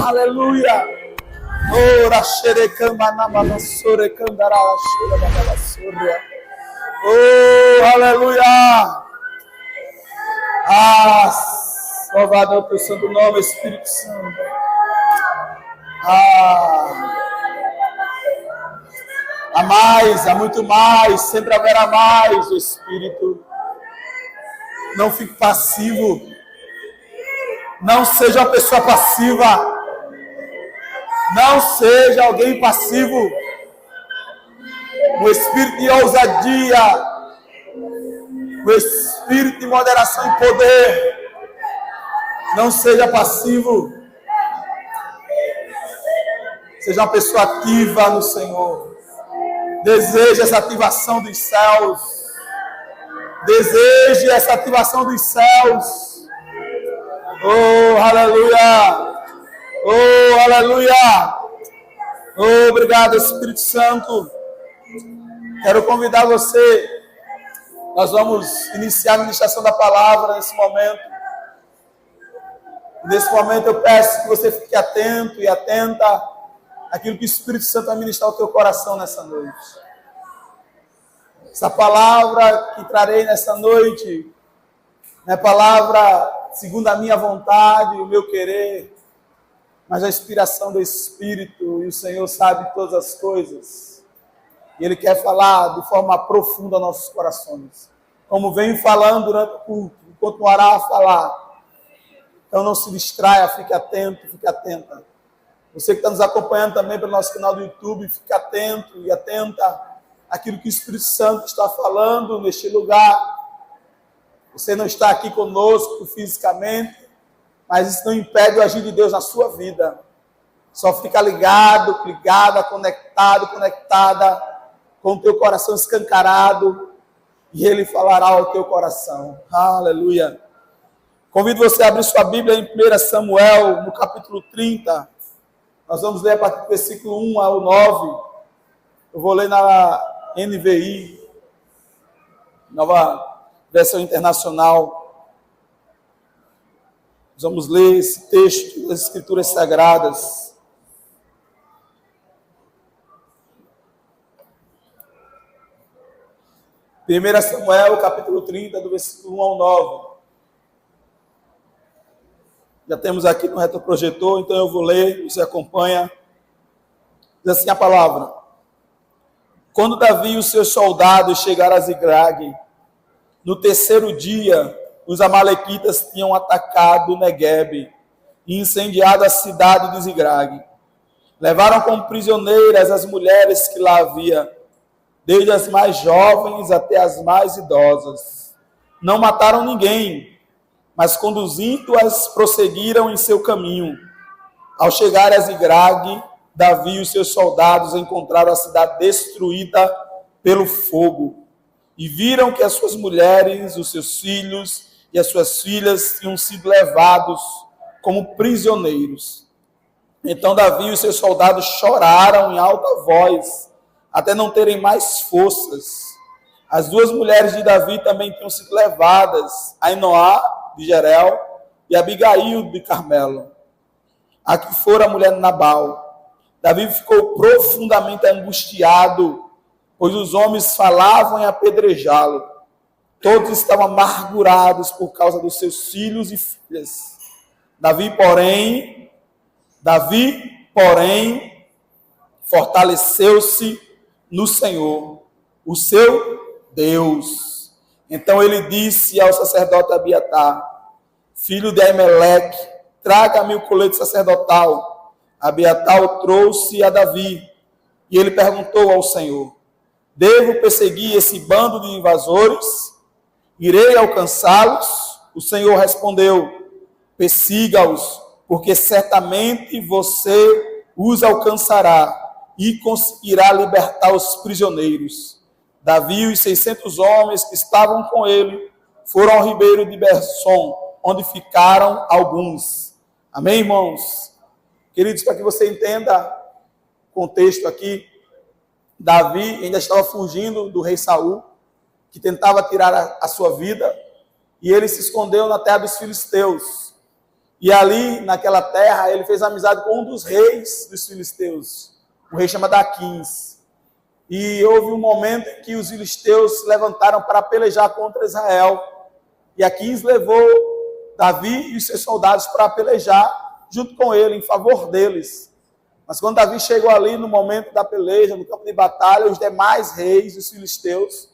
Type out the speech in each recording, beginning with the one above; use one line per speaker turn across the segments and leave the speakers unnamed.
Aleluia. Ora xerecamba na babassore candara xera da babassore. Oh, aleluia. Louvado é o teu santo nome, Espírito Santo. Há mais, há muito mais, sempre haverá mais, o Espírito. Não fique passivo. Não seja uma pessoa passiva. Não seja alguém passivo. O espírito de ousadia, o espírito de moderação e poder. Não seja passivo. Seja uma pessoa ativa no Senhor. Deseje essa ativação dos céus. Deseje essa ativação dos céus. Oh, aleluia. Oh, aleluia. Oh, obrigado, Espírito Santo. Quero convidar você. Nós vamos iniciar a ministração da palavra nesse momento. Nesse momento eu peço que você fique atento e atenta àquilo que o Espírito Santo vai ministrar ao teu coração nessa noite. Essa palavra que trarei nessa noite não é palavra segundo a minha vontade e o meu querer, mas a inspiração do Espírito, e o Senhor sabe todas as coisas. E Ele quer falar de forma profunda aos nossos corações. Como venho falando durante o culto, e continuará a falar. Então não se distraia, fique atento, fique atenta. Você que está nos acompanhando também pelo nosso canal do YouTube, fique atento e atenta àquilo que o Espírito Santo está falando neste lugar. Você não está aqui conosco fisicamente, mas isso não impede o agir de Deus na sua vida. Só fica ligado, ligada, conectado, conectada, com o teu coração escancarado, e Ele falará ao teu coração. Aleluia. Convido você a abrir sua Bíblia em 1 Samuel, no capítulo 30. Nós vamos ler a partir do versículo 1 ao 9. Eu vou ler na NVI, Nova Versão Internacional. Vamos ler esse texto das Escrituras Sagradas. Primeira Samuel, capítulo 30, do versículo 1 ao 9. Já temos aqui no retroprojetor, então eu vou ler, você acompanha. Diz assim a palavra. Quando Davi e os seus soldados chegaram a Ziglag, no terceiro dia, os amalequitas tinham atacado Neguebe e incendiado a cidade de Ziglag. Levaram como prisioneiras as mulheres que lá havia, desde as mais jovens até as mais idosas. Não mataram ninguém, mas conduzindo-as prosseguiram em seu caminho. Ao chegar a Ziglag, Davi e os seus soldados encontraram a cidade destruída pelo fogo e viram que as suas mulheres, os seus filhos e as suas filhas tinham sido levados como prisioneiros. Então Davi e os seus soldados choraram em alta voz, até não terem mais forças. As duas mulheres de Davi também tinham sido levadas, Ainoá de Jerel e Abigail de Carmelo. A que fora a mulher de Nabal. Davi ficou profundamente angustiado, pois os homens falavam em apedrejá-lo. Todos estavam amargurados por causa dos seus filhos e filhas. Davi, porém, fortaleceu-se no Senhor, o seu Deus. Então ele disse ao sacerdote Abiatar, filho de Aimeleque, traga-me o colete sacerdotal. Abiatar o trouxe a Davi, e ele perguntou ao Senhor, devo perseguir esse bando de invasores? Irei alcançá-los? O Senhor respondeu, persiga-os, porque certamente você os alcançará e conseguirá libertar os prisioneiros. Davi e os 600 homens que estavam com ele foram ao ribeiro de Bersom, onde ficaram alguns. Amém, irmãos? Queridos, para que você entenda o contexto aqui, Davi ainda estava fugindo do rei Saul, que tentava tirar a sua vida, e ele se escondeu na terra dos filisteus. E ali, naquela terra, ele fez amizade com um dos reis dos filisteus, um rei chamado Aquins. E houve um momento em que os filisteus se levantaram para pelejar contra Israel. E Aquins levou Davi e os seus soldados para pelejar junto com ele, em favor deles. Mas quando Davi chegou ali no momento da peleja, no campo de batalha, os demais reis, os filisteus,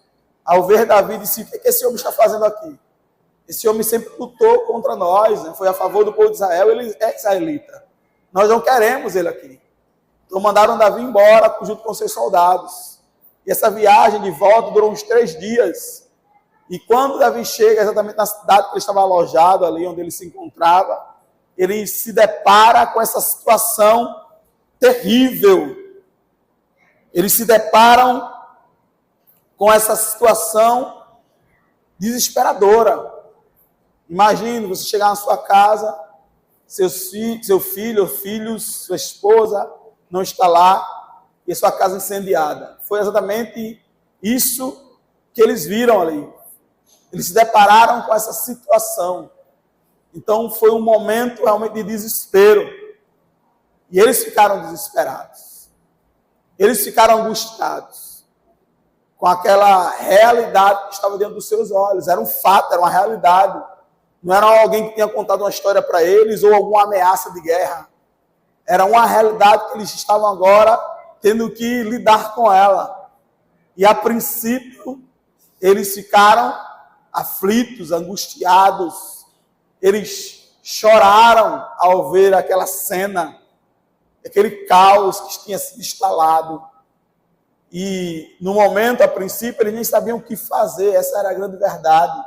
ao ver Davi, disseram: o que esse homem está fazendo aqui? Esse homem sempre lutou contra nós, né? Foi a favor do povo de Israel, ele é israelita. Nós não queremos ele aqui. Então mandaram Davi embora junto com seus soldados. E essa viagem de volta durou uns 3 dias. E quando Davi chega exatamente na cidade que ele estava alojado, ali onde ele se encontrava, ele se depara com essa situação terrível. Eles se deparam com essa situação desesperadora. Imagine você chegar na sua casa, seu filho ou filhos, sua esposa não está lá e a sua casa incendiada. Foi exatamente isso que eles viram ali. Eles se depararam com essa situação. Então foi um momento realmente de desespero. E eles ficaram desesperados. Eles ficaram angustiados com aquela realidade que estava dentro dos seus olhos. Era um fato, era uma realidade. Não era alguém que tinha contado uma história para eles ou alguma ameaça de guerra. Era uma realidade que eles estavam agora tendo que lidar com ela. E a princípio, eles ficaram aflitos, angustiados. Eles choraram ao ver aquela cena, aquele caos que tinha sido instalado. E no momento, a princípio, eles nem sabiam o que fazer. Essa era a grande verdade.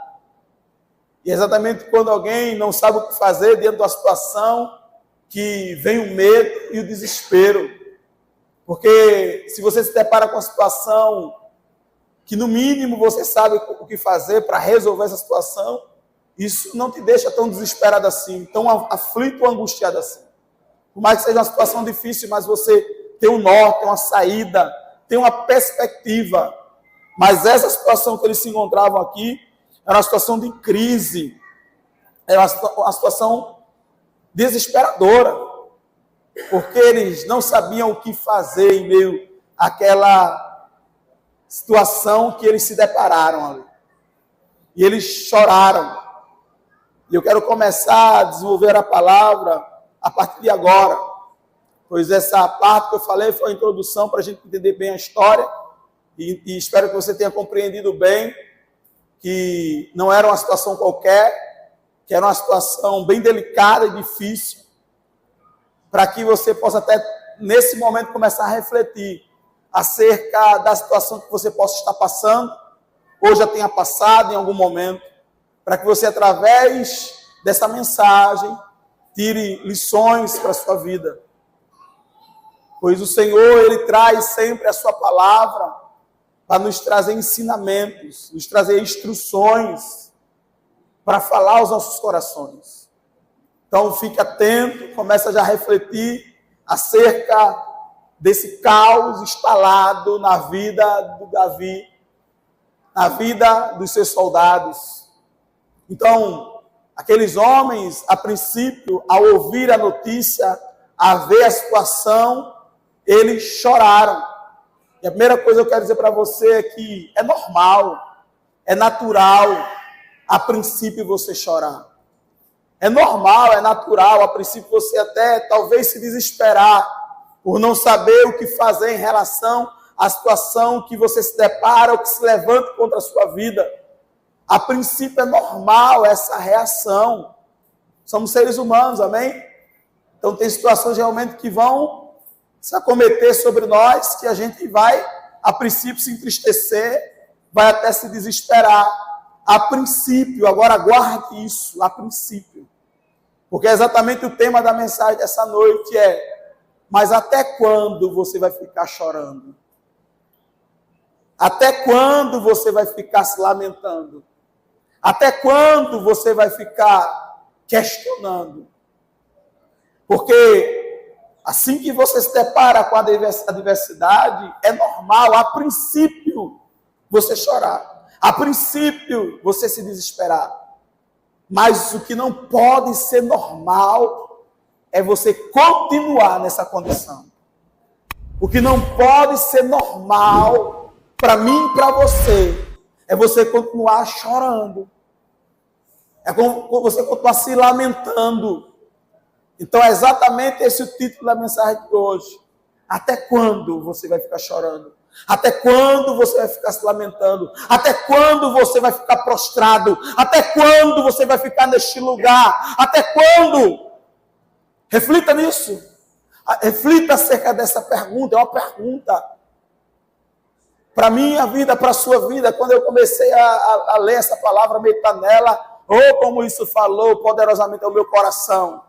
E exatamente quando alguém não sabe o que fazer diante da situação, que vem o medo e o desespero. Porque se você se depara com a situação que no mínimo você sabe o que fazer para resolver essa situação, isso não te deixa tão desesperado assim, tão aflito ou angustiado assim. Por mais que seja uma situação difícil, mas você tem um norte, tem uma saída, tem uma perspectiva. Mas essa situação que eles se encontravam aqui era uma situação de crise, era uma situação desesperadora, porque eles não sabiam o que fazer em meio àquela situação que eles se depararam ali. E eles choraram. E eu quero começar a desenvolver a palavra a partir de agora, pois essa parte que eu falei foi a introdução para a gente entender bem a história, e espero que você tenha compreendido bem que não era uma situação qualquer, que era uma situação bem delicada e difícil, para que você possa até, nesse momento, começar a refletir acerca da situação que você possa estar passando, ou já tenha passado em algum momento, para que você, através dessa mensagem, tire lições para a sua vida. Pois o Senhor, Ele traz sempre a sua palavra para nos trazer ensinamentos, nos trazer instruções para falar aos nossos corações. Então, fique atento, começa já a refletir acerca desse caos instalado na vida do Davi, na vida dos seus soldados. Então, aqueles homens, a princípio, ao ouvir a notícia, a ver a situação, eles choraram. E a primeira coisa que eu quero dizer para você é que é normal, é natural, a princípio, você chorar. É normal, é natural, a princípio, você até talvez se desesperar por não saber o que fazer em relação à situação que você se depara ou que se levanta contra a sua vida. A princípio, é normal essa reação. Somos seres humanos, amém? Então, tem situações realmente que vão se acometer sobre nós, que a gente vai, a princípio, se entristecer, vai até se desesperar. A princípio, agora guarde isso, a princípio. Porque é exatamente o tema da mensagem dessa noite mas até quando você vai ficar chorando? Até quando você vai ficar se lamentando? Até quando você vai ficar questionando? Porque assim que você se depara com a adversidade, é normal, a princípio, você chorar. A princípio, você se desesperar. Mas o que não pode ser normal é você continuar nessa condição. O que não pode ser normal para mim e para você é você continuar chorando. É como você continuar se lamentando. Então é exatamente esse o título da mensagem de hoje. Até quando você vai ficar chorando? Até quando você vai ficar se lamentando? Até quando você vai ficar prostrado? Até quando você vai ficar neste lugar? Até quando? Reflita nisso. Reflita acerca dessa pergunta. É uma pergunta. Para a minha vida, para a sua vida, quando eu comecei a ler essa palavra, meditar nela, como isso falou poderosamente ao meu coração.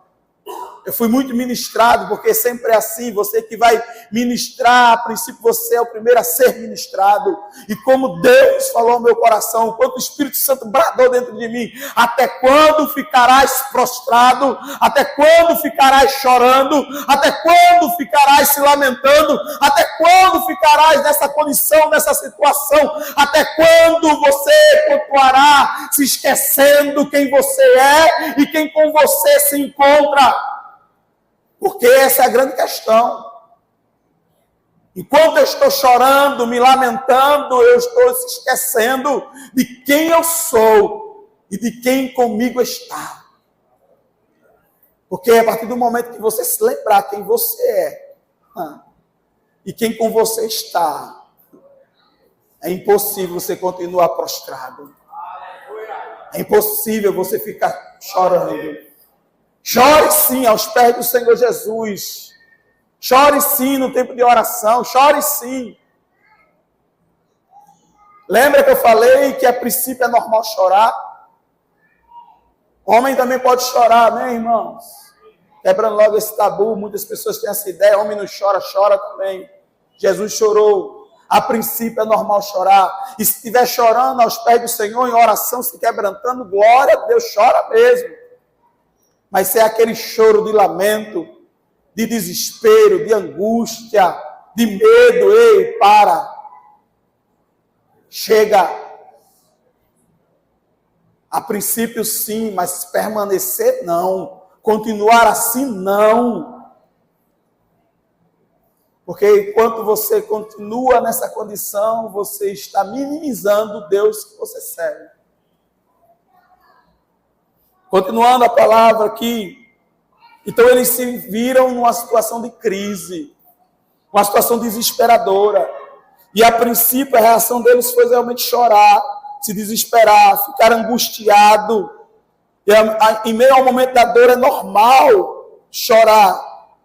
Eu fui muito ministrado, porque sempre é assim, você que vai ministrar, a princípio você é o primeiro a ser ministrado. E como Deus falou ao meu coração, quanto o Espírito Santo bradou dentro de mim, até quando ficarás prostrado? Até quando ficarás chorando? Até quando ficarás se lamentando? Até quando ficarás nessa condição, nessa situação? Até quando você continuará se esquecendo quem você é e quem com você se encontra? Porque essa é a grande questão. Enquanto eu estou chorando, me lamentando, eu estou esquecendo de quem eu sou e de quem comigo está. Porque a partir do momento que você se lembrar quem você é e quem com você está, é impossível você continuar prostrado. É impossível você ficar chorando. Chore sim aos pés do Senhor Jesus. Chore sim no tempo de oração. Chore sim. Lembra que eu falei que a princípio é normal chorar? Homem também pode chorar, né, irmãos? Quebrando logo esse tabu, muitas pessoas têm essa ideia. Homem não chora, chora também. Jesus chorou. A princípio é normal chorar. E se estiver chorando aos pés do Senhor em oração, se quebrantando, glória a Deus, chora mesmo. Mas se é aquele choro de lamento, de desespero, de angústia, de medo, ei, para. Chega. A princípio sim, mas permanecer não. Continuar assim não. Porque enquanto você continua nessa condição, você está minimizando o Deus que você serve. Continuando a palavra aqui, então eles se viram numa situação de crise, uma situação desesperadora. E a princípio a reação deles foi realmente chorar, se desesperar, ficar angustiado. E em meio ao momento da dor é normal chorar,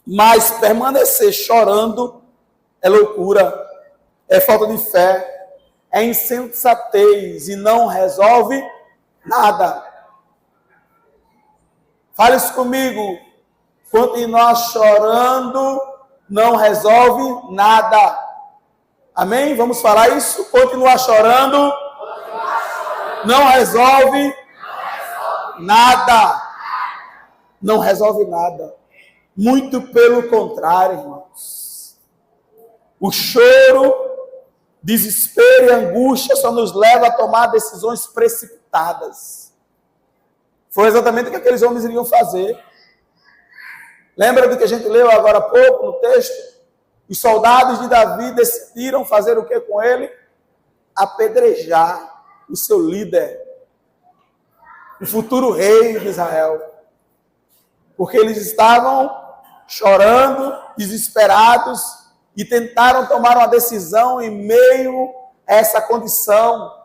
mas permanecer chorando é loucura, é falta de fé, é insensatez e não resolve nada. Fale isso comigo. Continuar chorando não resolve nada. Amém? Vamos falar isso? Continuar chorando não resolve nada. Não resolve nada. Muito pelo contrário, irmãos. O choro, desespero e angústia só nos leva a tomar decisões precipitadas. Foi exatamente o que aqueles homens iriam fazer. Lembra do que a gente leu agora há pouco no texto? Os soldados de Davi decidiram fazer o que com ele? Apedrejar o seu líder, o futuro rei de Israel. Porque eles estavam chorando, desesperados, e tentaram tomar uma decisão em meio a essa condição.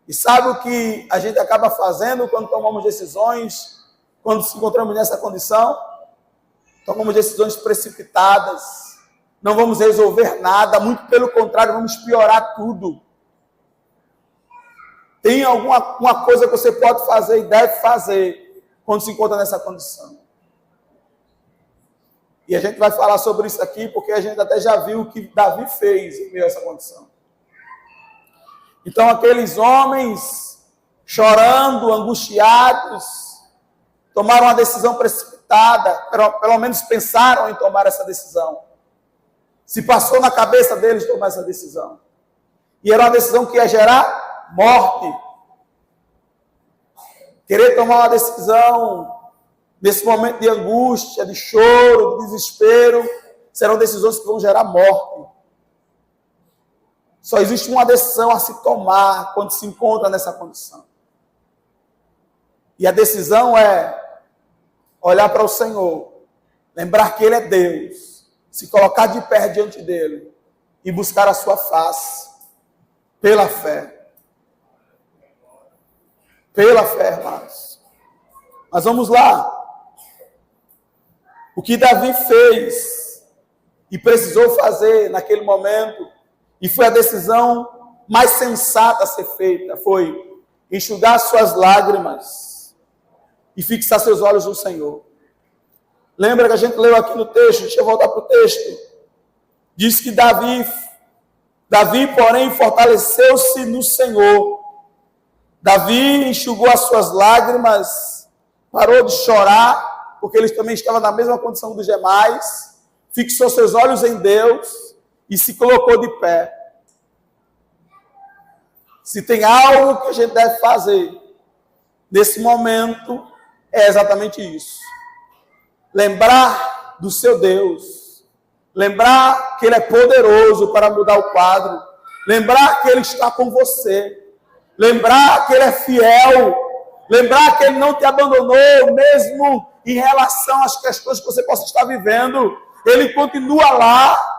E sabe o que a gente acaba fazendo quando tomamos decisões, quando nos encontramos nessa condição? Tomamos decisões precipitadas, não vamos resolver nada, muito pelo contrário, vamos piorar tudo. Tem alguma coisa que você pode fazer e deve fazer quando se encontra nessa condição. E a gente vai falar sobre isso aqui, porque a gente até já viu o que Davi fez em meio a essa condição. Então, aqueles homens, chorando, angustiados, tomaram uma decisão precipitada, pelo menos pensaram em tomar essa decisão. Se passou na cabeça deles tomar essa decisão. E era uma decisão que ia gerar morte. querer tomar uma decisão nesse momento de angústia, de choro, de desespero, serão decisões que vão gerar morte. Só existe uma decisão a se tomar quando se encontra nessa condição. E a decisão é olhar para o Senhor, lembrar que Ele é Deus, se colocar de pé diante dEle e buscar a sua face pela fé. Pela fé, irmãos. Mas vamos lá. O que Davi fez e precisou fazer naquele momento, e foi a decisão mais sensata a ser feita, foi enxugar suas lágrimas e fixar seus olhos no Senhor. Lembra que a gente leu aqui no texto, deixa eu voltar para o texto. Diz que Davi, porém, fortaleceu-se no Senhor. Davi enxugou as suas lágrimas, parou de chorar, porque ele também estava na mesma condição dos demais, fixou seus olhos em Deus e se colocou de pé. Se tem algo que a gente deve fazer nesse momento, é exatamente isso. Lembrar do seu Deus. Lembrar que Ele é poderoso para mudar o quadro. Lembrar que Ele está com você. Lembrar que Ele é fiel. Lembrar que Ele não te abandonou, mesmo em relação às questões que você possa estar vivendo. Ele continua lá.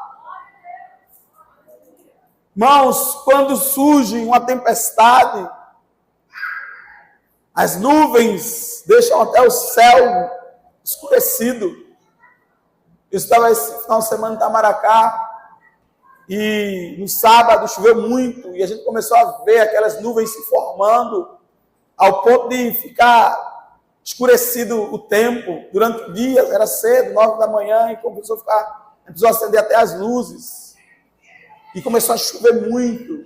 Irmãos, quando surge uma tempestade, as nuvens deixam até o céu escurecido. Eu estava esse final de semana em Itamaracá e no sábado choveu muito e a gente começou a ver aquelas nuvens se formando ao ponto de ficar escurecido o tempo. Durante o dia, era cedo, 9 da manhã, e precisou acender até as luzes. E começou a chover muito.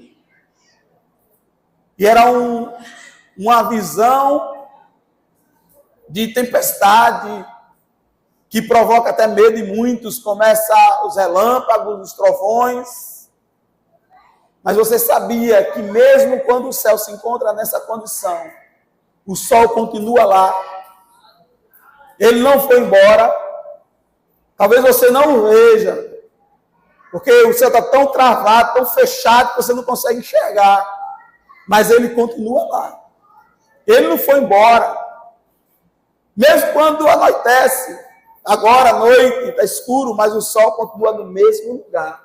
E era uma visão de tempestade que provoca até medo em muitos. Começa os relâmpagos, os trovões. Mas você sabia que mesmo quando o céu se encontra nessa condição, o sol continua lá. Ele não foi embora. Talvez você não o veja, porque o céu está tão travado, tão fechado, que você não consegue enxergar. Mas ele continua lá. Ele não foi embora. Mesmo quando anoitece, agora à noite, está escuro, mas o sol continua no mesmo lugar.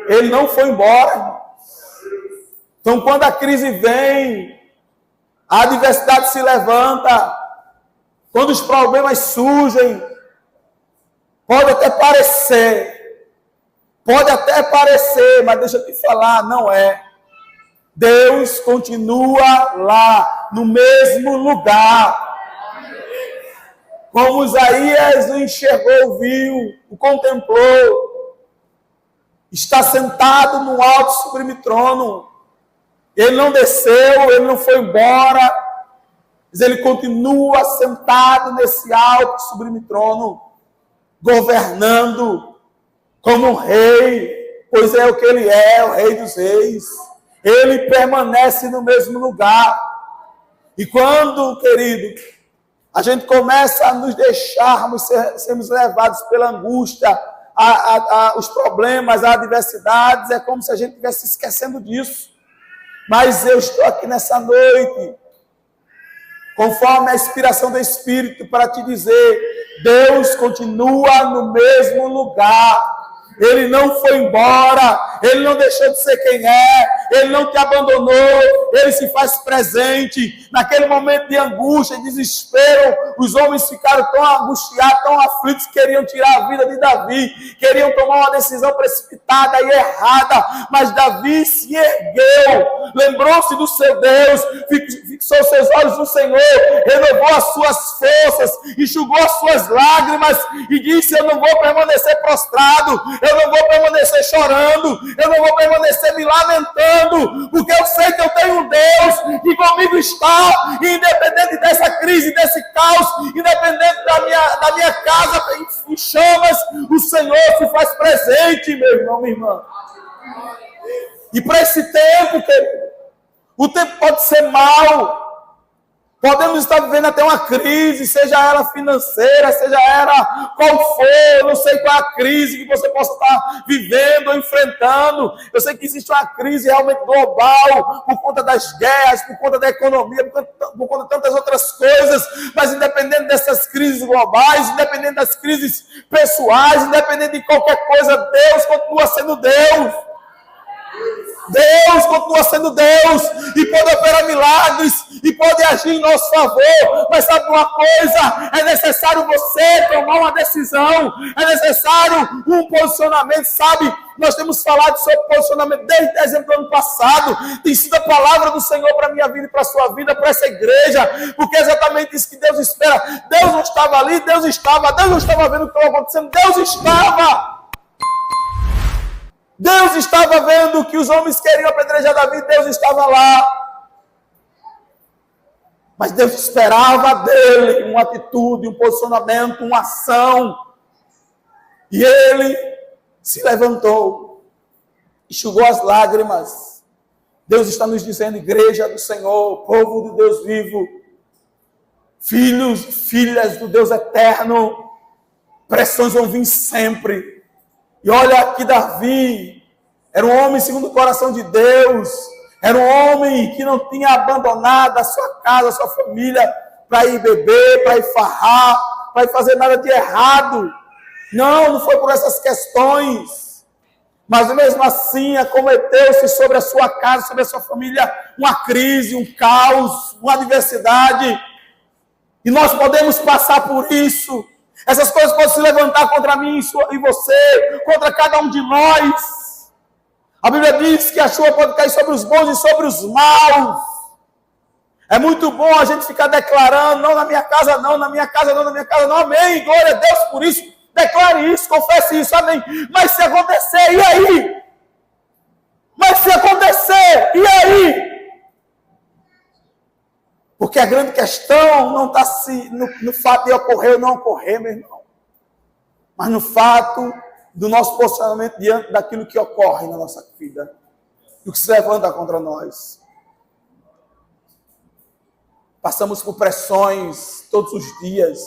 Ele não foi embora, irmão. Então, quando a crise vem, a adversidade se levanta, quando os problemas surgem, pode até parecer, mas deixa eu te falar, não é. Deus continua lá, no mesmo lugar. Como Isaías o enxergou, viu, o contemplou, está sentado no alto e sublime trono. Ele não desceu, ele não foi embora, mas ele continua sentado nesse alto e sublime trono, governando como rei, pois é o que ele é, o rei dos reis. Ele permanece no mesmo lugar. E quando, querido, a gente começa a nos deixarmos sermos levados pela angústia, os problemas, as adversidades, é como se a gente estivesse esquecendo disso. Mas eu estou aqui nessa noite, conforme a inspiração do Espírito, para te dizer: Deus continua no mesmo lugar. Ele não foi embora, ele não deixou de ser quem é, ele não te abandonou, ele se faz presente. Naquele momento de angústia e desespero, os homens ficaram tão angustiados, tão aflitos, que queriam tirar a vida de Davi, queriam tomar uma decisão precipitada e errada, mas Davi se ergueu, lembrou-se do seu Deus, fixou seus olhos no Senhor, renovou as suas forças, enxugou as suas lágrimas e disse: eu não vou permanecer prostrado, eu não vou permanecer chorando, eu não vou permanecer me lamentando, porque eu sei que eu tenho um Deus que comigo está, e independente dessa crise, desse caos, independente da minha casa em chamas, o Senhor se faz presente, meu irmão, minha irmã. E para esse tempo, querido, o tempo pode ser mau, Podemos estar vivendo até uma crise, seja ela financeira, seja ela qual for, eu não sei qual é a crise que você possa estar vivendo ou enfrentando. Eu sei que existe uma crise realmente global, por conta das guerras, por conta da economia, por conta de tantas outras coisas, mas independente dessas crises globais, independente das crises pessoais, independente de qualquer coisa, Deus continua sendo Deus. Deus continua sendo Deus e pode operar milagres e pode agir em nosso favor, mas sabe uma coisa? É necessário você tomar uma decisão, é necessário um posicionamento, sabe? Nós temos falado sobre posicionamento desde dezembro do ano passado, tem sido a palavra do Senhor para a minha vida e para a sua vida, para essa igreja, porque é exatamente isso que Deus espera. Deus não estava ali, Deus não estava vendo o que estava acontecendo, Deus estava. Deus estava vendo que os homens queriam apedrejar Davi, Deus estava lá. Mas Deus esperava dele uma atitude, um posicionamento, uma ação. E ele se levantou, enxugou as lágrimas. Deus está nos dizendo, igreja do Senhor, povo do Deus vivo, filhos, filhas do Deus eterno, pressões vão vir sempre. E olha que Davi era um homem segundo o coração de Deus, era um homem que não tinha abandonado a sua casa, a sua família, para ir beber, para ir farrar, para ir fazer nada de errado. Não foi por essas questões. Mas mesmo assim, acometeu-se sobre a sua casa, sobre a sua família, uma crise, um caos, uma adversidade. E nós podemos passar por isso. Essas coisas podem se levantar contra mim e você, contra cada um de nós. A Bíblia diz que a chuva pode cair sobre os bons e sobre os maus. É muito bom a gente ficar declarando, não na minha casa não, na minha casa não, na minha casa não. Amém, glória a Deus por isso. Declare isso, confesse isso, amém. Mas se acontecer, e aí? Mas se acontecer, e aí? Porque a grande questão não está no fato de ocorrer ou não ocorrer, meu irmão. Mas no fato do nosso posicionamento diante daquilo que ocorre na nossa vida. Do que se levanta contra nós. Passamos por pressões todos os dias.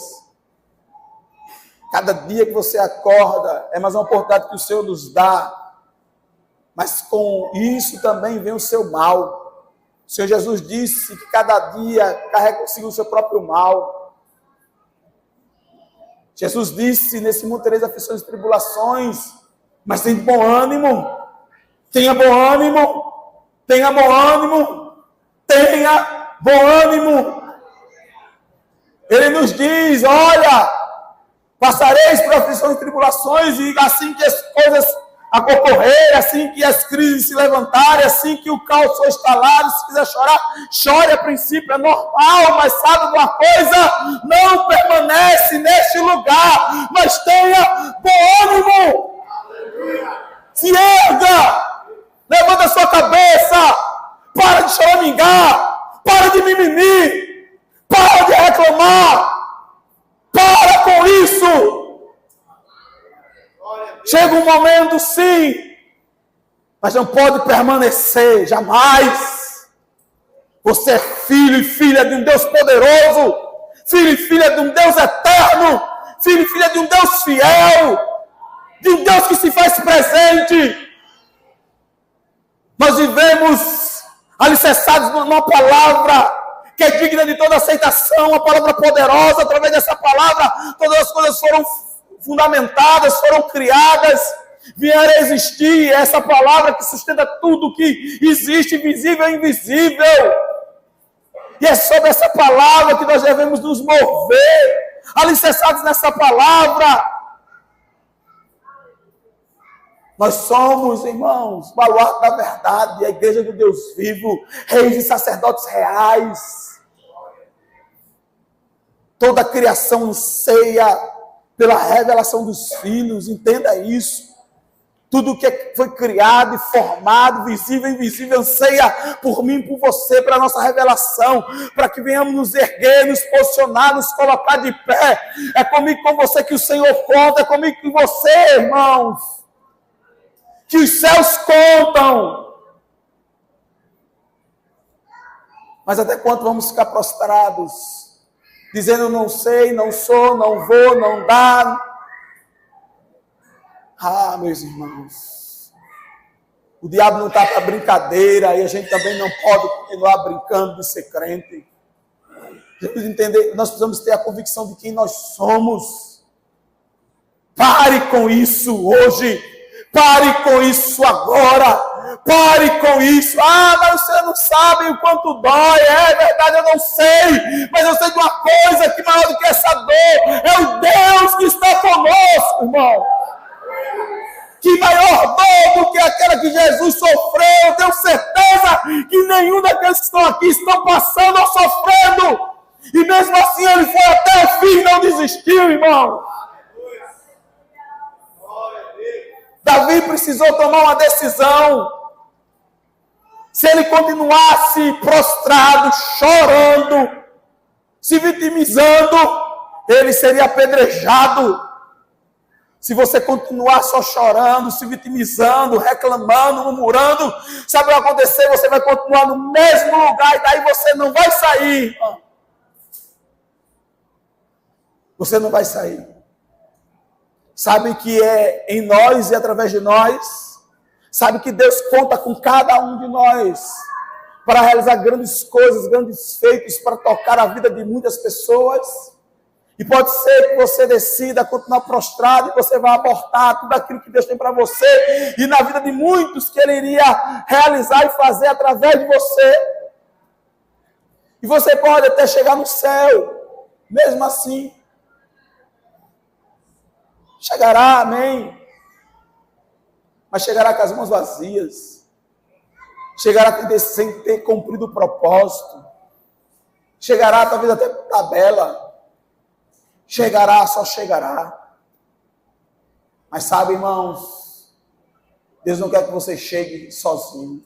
Cada dia que você acorda é mais uma oportunidade que o Senhor nos dá. Mas com isso também vem o seu mal. O Senhor Jesus disse que cada dia carrega consigo o seu próprio mal. Jesus disse, nesse mundo tereis aflições e tribulações, mas tem bom ânimo. Tenha bom ânimo. Tenha bom ânimo. Tenha bom ânimo. Ele nos diz, olha, passareis por aflições e tribulações, e assim que as coisas ocorrer, assim que as crises se levantarem, assim que o caos for instalado, se quiser chorar, chore a princípio, é normal, mas sabe uma coisa? Não permanece neste lugar, mas tenha bom ânimo. Se erga, levanta a sua cabeça, para de choramingar, para de mimimi, para de reclamar, para com isso. Chega um momento, sim, mas não pode permanecer, jamais. Você é filho e filha de um Deus poderoso, filho e filha de um Deus eterno, filho e filha de um Deus fiel, de um Deus que se faz presente. Nós vivemos alicerçados numa palavra que é digna de toda aceitação, uma palavra poderosa. Através dessa palavra, todas as coisas foram fundamentadas, foram criadas, vieram a existir. Essa palavra que sustenta tudo que existe, visível e invisível. E é sobre essa palavra que nós devemos nos mover, alicerçados nessa palavra. Nós somos, irmãos, baluarte da verdade, a igreja do Deus vivo, reis e sacerdotes reais. Toda a criação anseia pela revelação dos filhos, entenda isso. Tudo que foi criado e formado, visível e invisível, anseia por mim e por você, para a nossa revelação, para que venhamos nos erguer, nos posicionar, nos colocar de pé. É comigo e com você que o Senhor conta, é comigo e com você, irmãos, que os céus contam. Mas até quando vamos ficar prostrados, dizendo não sei, não sou, não vou, não dá? Ah, meus irmãos, o diabo não está para brincadeira e a gente também não pode continuar brincando de ser crente. Nós precisamos ter a convicção de quem nós somos. Pare com isso hoje. Pare com isso agora. Pare com isso. Ah, mas você não sabe o quanto dói. É verdade, eu não sei. Mas eu sei de uma coisa que maior do que essa dor é o Deus que está conosco, irmão. Que maior dor do que aquela que Jesus sofreu. Eu tenho certeza que nenhum daqueles que estão aqui estão passando ou sofrendo. E mesmo assim ele foi até o fim e não desistiu, irmão. Davi precisou tomar uma decisão. Se ele continuasse prostrado, chorando, se vitimizando, ele seria apedrejado. Se você continuar só chorando, se vitimizando, reclamando, murmurando, sabe o que vai acontecer? Você vai continuar no mesmo lugar e daí você não vai sair. Você não vai sair. Sabe que é em nós e através de nós. Sabe que Deus conta com cada um de nós para realizar grandes coisas, grandes feitos, para tocar a vida de muitas pessoas. E pode ser que você decida continuar prostrado e você vai abortar tudo aquilo que Deus tem para você e na vida de muitos que Ele iria realizar e fazer através de você. E você pode até chegar no céu, mesmo assim. Chegará, amém. Mas chegará com as mãos vazias. Chegará sem ter cumprido o propósito. Chegará talvez até por tabela. Chegará, só chegará. Mas sabe, irmãos, Deus não quer que você chegue sozinho.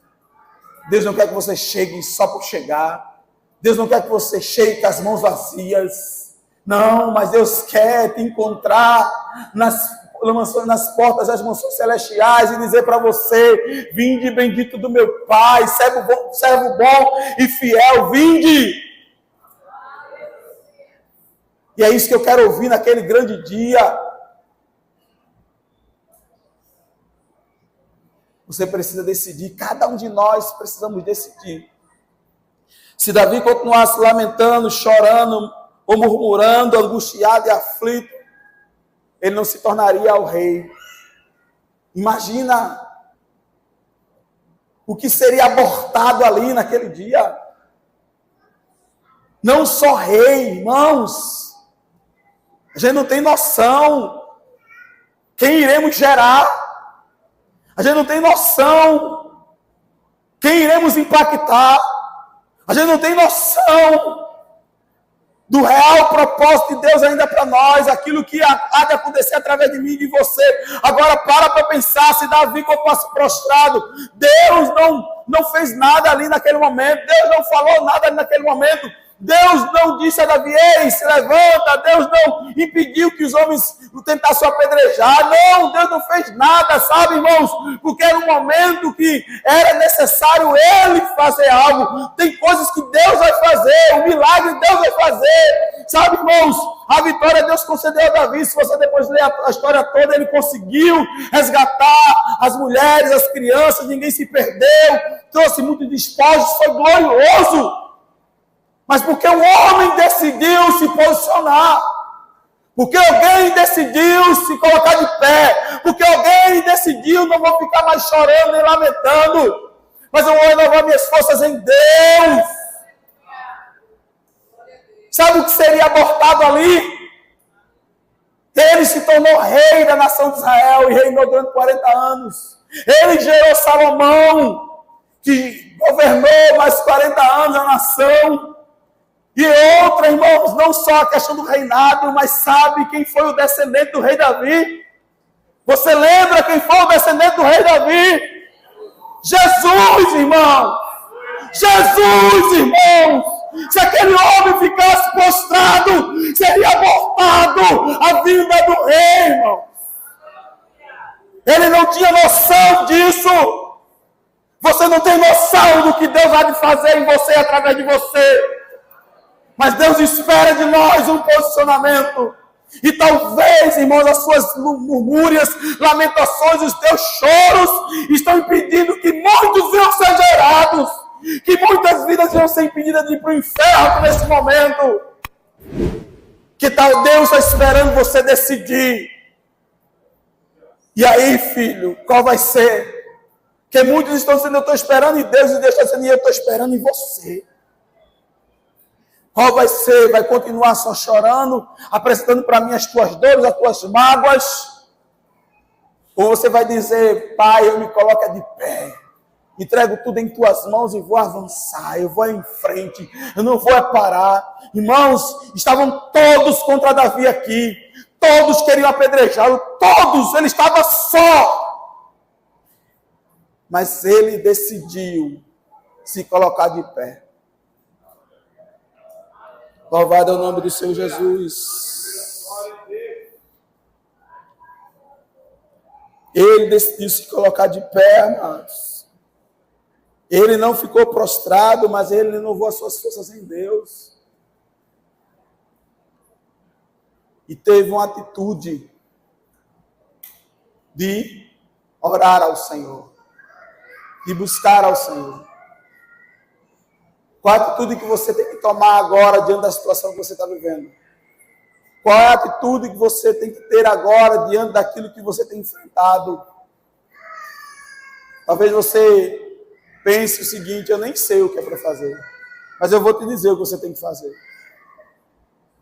Deus não quer que você chegue só por chegar. Deus não quer que você chegue com as mãos vazias. Não, mas Deus quer te encontrar nas portas das mansões celestiais e dizer para você: vinde bendito do meu Pai, servo bom e fiel, vinde. E é isso que eu quero ouvir naquele grande dia. Você precisa decidir, cada um de nós precisamos decidir. Se Davi continuasse lamentando, chorando, ou murmurando, angustiado e aflito, ele não se tornaria o rei. Imagina o que seria abortado ali naquele dia. Não só rei, irmãos. A gente não tem noção quem iremos gerar. A gente não tem noção quem iremos impactar. A gente não tem noção do real propósito de Deus ainda para nós, aquilo que há de acontecer através de mim e de você. Agora para pensar, se Davi fosse prostrado, Deus não fez nada ali naquele momento, Deus não falou nada ali naquele momento, Deus não disse a Davi: ei, se levanta. Deus não impediu que os homens o tentassem apedrejar. Não, Deus não fez nada, sabe, irmãos? Porque era um momento que era necessário ele fazer algo. Tem coisas que Deus vai fazer, o milagre Deus vai fazer. Sabe, irmãos, a vitória Deus concedeu a Davi. Se você depois ler a história toda, ele conseguiu resgatar as mulheres, as crianças, ninguém se perdeu, trouxe muitos despojos, foi glorioso. Mas porque o homem decidiu se posicionar, porque alguém decidiu se colocar de pé, porque alguém decidiu: não vou ficar mais chorando nem lamentando, mas eu vou renovar minhas forças em Deus. Sabe o que seria abortado ali? Ele se tornou rei da nação de Israel e reinou durante 40 anos. Ele gerou Salomão, que governou mais 40 anos a nação. E outra, irmãos, não só a questão do reinado, mas sabe quem foi o descendente do rei Davi? Você lembra quem foi o descendente do rei Davi? Jesus, irmão! Jesus, irmãos! Se aquele homem ficasse prostrado, seria abortado a vinda do rei, irmão. Ele não tinha noção disso. Você não tem noção do que Deus vai de fazer em você e através de você. Mas Deus espera de nós um posicionamento. E talvez, irmãos, as suas murmúrias, lamentações, os teus choros estão impedindo que muitos venham ser gerados. Que muitas vidas venham ser impedidas de ir para o inferno nesse momento. Que tal Deus está esperando você decidir. E aí, filho, qual vai ser? Porque muitos estão dizendo, eu estou esperando em Deus, e Deus está dizendo, eu estou esperando em você. Qual vai ser? Vai continuar só chorando, apresentando para mim as tuas dores, as tuas mágoas? Ou você vai dizer, Pai, eu me coloco de pé, entrego tudo em tuas mãos e vou avançar, eu vou em frente, eu não vou parar. Irmãos, estavam todos contra Davi aqui, todos queriam apedrejá-lo, todos, ele estava só. Mas ele decidiu se colocar de pé. Louvado é o nome do Senhor Jesus. Ele decidiu se colocar de pé, amados. Ele não ficou prostrado, mas ele renovou as suas forças em Deus. E teve uma atitude de orar ao Senhor, de buscar ao Senhor. Qual a atitude que você tem que tomar agora diante da situação que você está vivendo? Qual é a atitude que você tem que ter agora diante daquilo que você tem enfrentado? Talvez você pense o seguinte, eu nem sei o que é para fazer, mas eu vou te dizer o que você tem que fazer.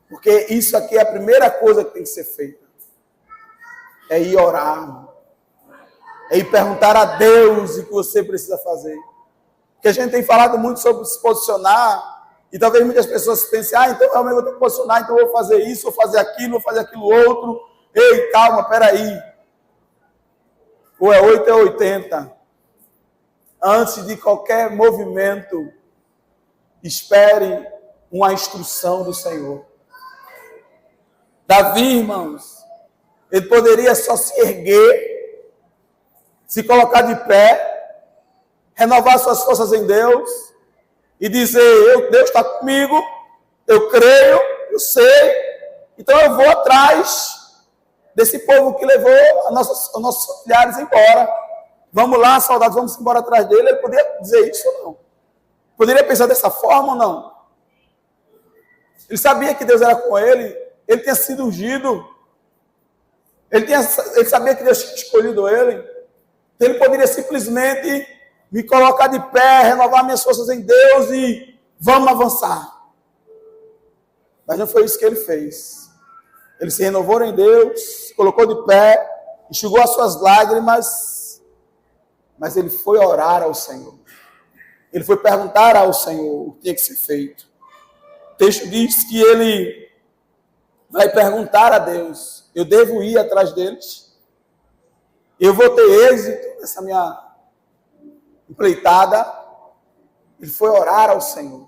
Porque isso aqui é a primeira coisa que tem que ser feita. É ir orar. É ir perguntar a Deus o que você precisa fazer. Porque a gente tem falado muito sobre se posicionar, e talvez muitas pessoas pensem, então realmente eu tenho que posicionar, então eu vou fazer isso, vou fazer aquilo outro. Ei, calma, peraí. Ou é 8 ou é 80. Antes de qualquer movimento, espere uma instrução do Senhor. Davi, irmãos, ele poderia só se erguer, se colocar de pé, renovar suas forças em Deus e dizer, Deus está comigo, eu creio, eu sei, então eu vou atrás desse povo que levou os nossos familiares embora. Vamos lá, soldados, vamos embora atrás dele. Ele poderia dizer isso ou não? Poderia pensar dessa forma ou não? Ele sabia que Deus era com ele, ele tinha sido ungido, ele sabia que Deus tinha escolhido ele, então ele poderia simplesmente me colocar de pé, renovar minhas forças em Deus e vamos avançar. Mas não foi isso que ele fez. Ele se renovou em Deus, se colocou de pé, enxugou as suas lágrimas, mas ele foi orar ao Senhor. Ele foi perguntar ao Senhor o que tinha que ser feito. O texto diz que ele vai perguntar a Deus, eu devo ir atrás deles? Eu vou ter êxito nessa minha empreitada? Ele foi orar ao Senhor.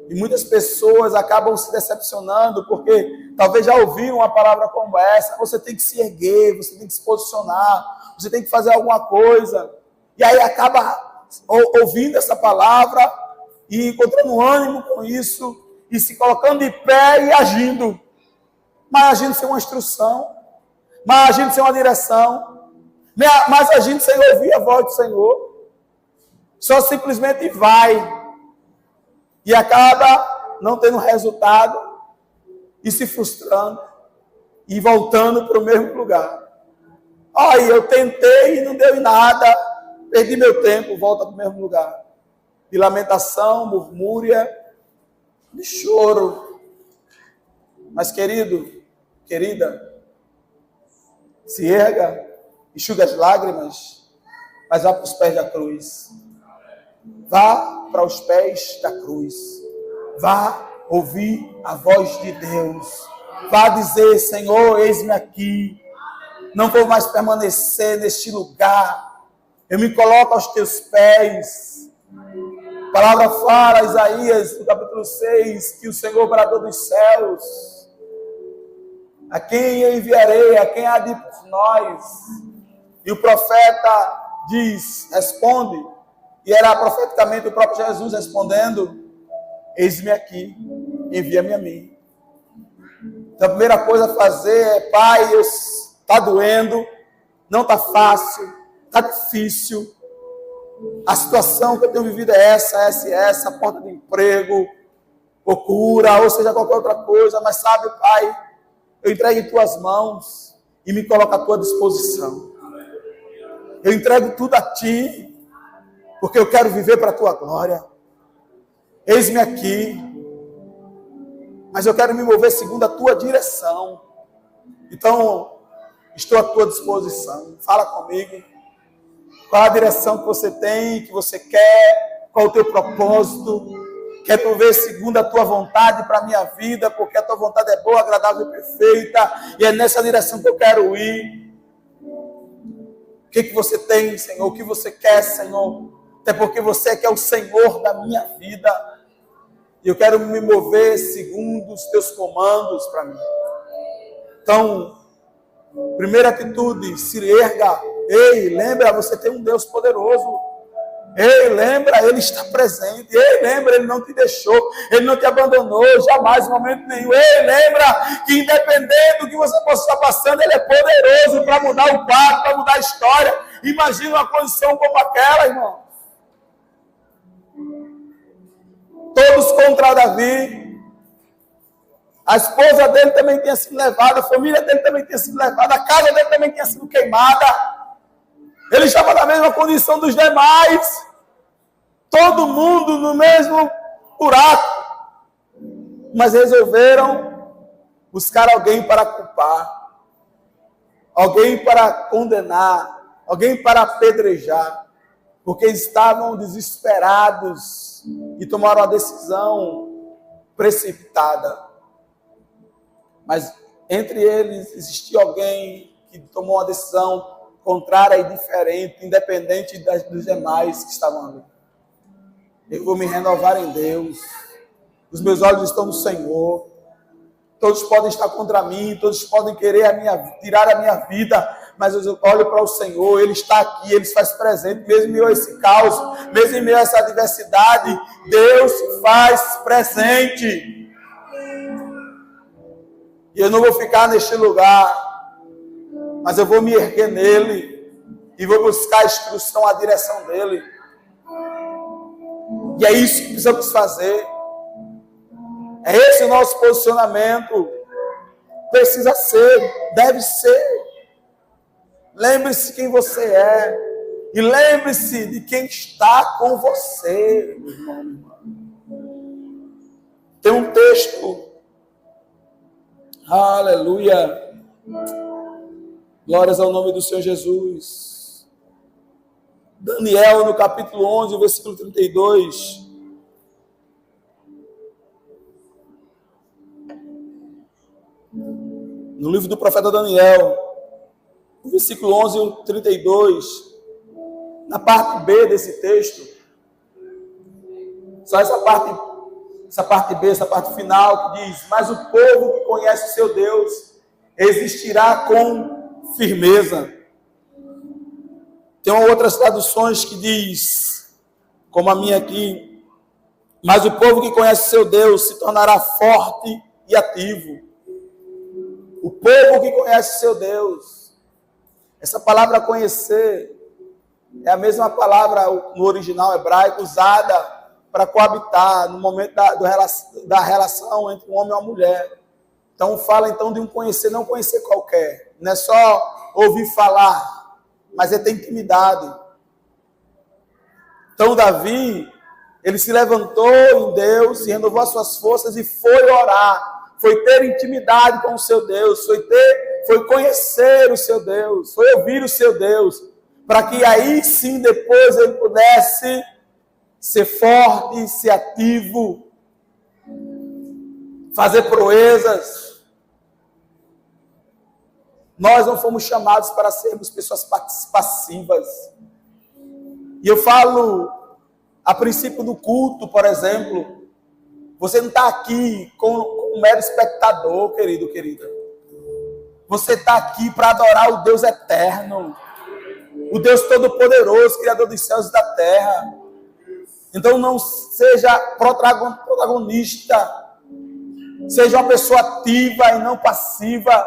E muitas pessoas acabam se decepcionando porque talvez já ouviram uma palavra como essa. Você tem que se erguer, você tem que se posicionar, você tem que fazer alguma coisa. E aí acaba ouvindo essa palavra e encontrando ânimo com isso e se colocando de pé e agindo. Mas agindo sem uma instrução, mas agindo sem uma direção, mas agindo sem ouvir a voz do Senhor. Só simplesmente vai. E acaba não tendo resultado e se frustrando e voltando para o mesmo lugar. Aí eu tentei e não deu em nada, perdi meu tempo, volta para o mesmo lugar. De lamentação, murmúria, de choro. Mas querido, querida, se erga, enxuga as lágrimas, mas vá para os pés da cruz. Vá para os pés da cruz. Vá ouvir a voz de Deus. Vá dizer, Senhor, eis-me aqui. Não vou mais permanecer neste lugar. Eu me coloco aos teus pés. A palavra fala, Isaías, no capítulo 6, que o Senhor bradou dos céus. A quem eu enviarei, a quem há de por nós. E o profeta diz, responde, e era profeticamente o próprio Jesus respondendo: eis-me aqui, envia-me a mim. Então a primeira coisa a fazer é: Pai, está doendo, não está fácil, está difícil, a situação que eu tenho vivido é essa, porta de emprego, ou cura, ou seja, qualquer outra coisa, mas sabe, Pai, eu entrego em tuas mãos e me coloco à tua disposição. Eu entrego tudo a ti, porque eu quero viver para a tua glória. Eis-me aqui, mas eu quero me mover segundo a tua direção. Então, estou à tua disposição. Fala comigo. Qual a direção que você tem, que você quer? Qual o teu propósito? Quer tu ver segundo a tua vontade para a minha vida, porque a tua vontade é boa, agradável e perfeita, e é nessa direção que eu quero ir. O que você tem, Senhor? O que você quer, Senhor? Até porque você é o Senhor da minha vida. E eu quero me mover segundo os teus comandos para mim. Então, primeira atitude, se erga. Ei, lembra, você tem um Deus poderoso. Ei, lembra, Ele está presente. Ei, lembra, Ele não te deixou. Ele não te abandonou, jamais, em momento nenhum. Ei, lembra que independente do que você possa estar passando, Ele é poderoso para mudar o quadro, para mudar a história. Imagina uma condição como aquela, irmão. Todos contra Davi. A esposa dele também tinha sido levada, a família dele também tinha sido levada, a casa dele também tinha sido queimada. Ele estava na mesma condição dos demais. Todo mundo no mesmo buraco. Mas resolveram buscar alguém para culpar. Alguém para condenar. Alguém para apedrejar. Porque estavam desesperados e tomaram uma decisão precipitada. Mas entre eles existia alguém que tomou uma decisão contrária e diferente, independente dos demais que estavam ali. Eu vou me renovar em Deus. Os meus olhos estão no Senhor. Todos podem estar contra mim, todos podem querer tirar a minha vida, mas eu olho para o Senhor, Ele está aqui, Ele se faz presente, mesmo em meio a esse caos, mesmo em meio a essa adversidade, Deus se faz presente. E eu não vou ficar neste lugar, mas eu vou me erguer nele e vou buscar a instrução, a direção dele. E é isso que precisamos fazer. É esse o nosso posicionamento. Precisa ser, deve ser. Lembre-se quem você é. E lembre-se de quem está com você, meu irmão. Tem um texto. Aleluia. Glórias ao nome do Senhor Jesus. Daniel, no capítulo 11, versículo 32. No livro do profeta Daniel, no versículo 11, 32, na parte B desse texto, só essa parte B, essa parte final que diz: mas o povo que conhece o seu Deus existirá com firmeza. Tem outras traduções que diz, como a minha aqui: mas o povo que conhece o seu Deus se tornará forte e ativo. O povo que conhece o seu Deus. Essa palavra conhecer é a mesma palavra no original hebraico usada para coabitar no momento da relação entre um homem e uma mulher. Então fala então de um conhecer, não conhecer qualquer. Não é só ouvir falar, mas é ter intimidade. Então Davi, ele se levantou em Deus, se renovou as suas forças e foi orar. Foi ter intimidade com o seu Deus, foi conhecer o seu Deus, foi ouvir o seu Deus, para que aí sim depois ele pudesse ser forte, ser ativo, fazer proezas. Nós não fomos chamados para sermos pessoas passivas. E eu falo a princípio do culto, por exemplo. Você não está aqui como um mero espectador, querido, querida. Você está aqui para adorar o Deus eterno. O Deus Todo-Poderoso, Criador dos céus e da terra. Então não seja protagonista. Seja uma pessoa ativa e não passiva.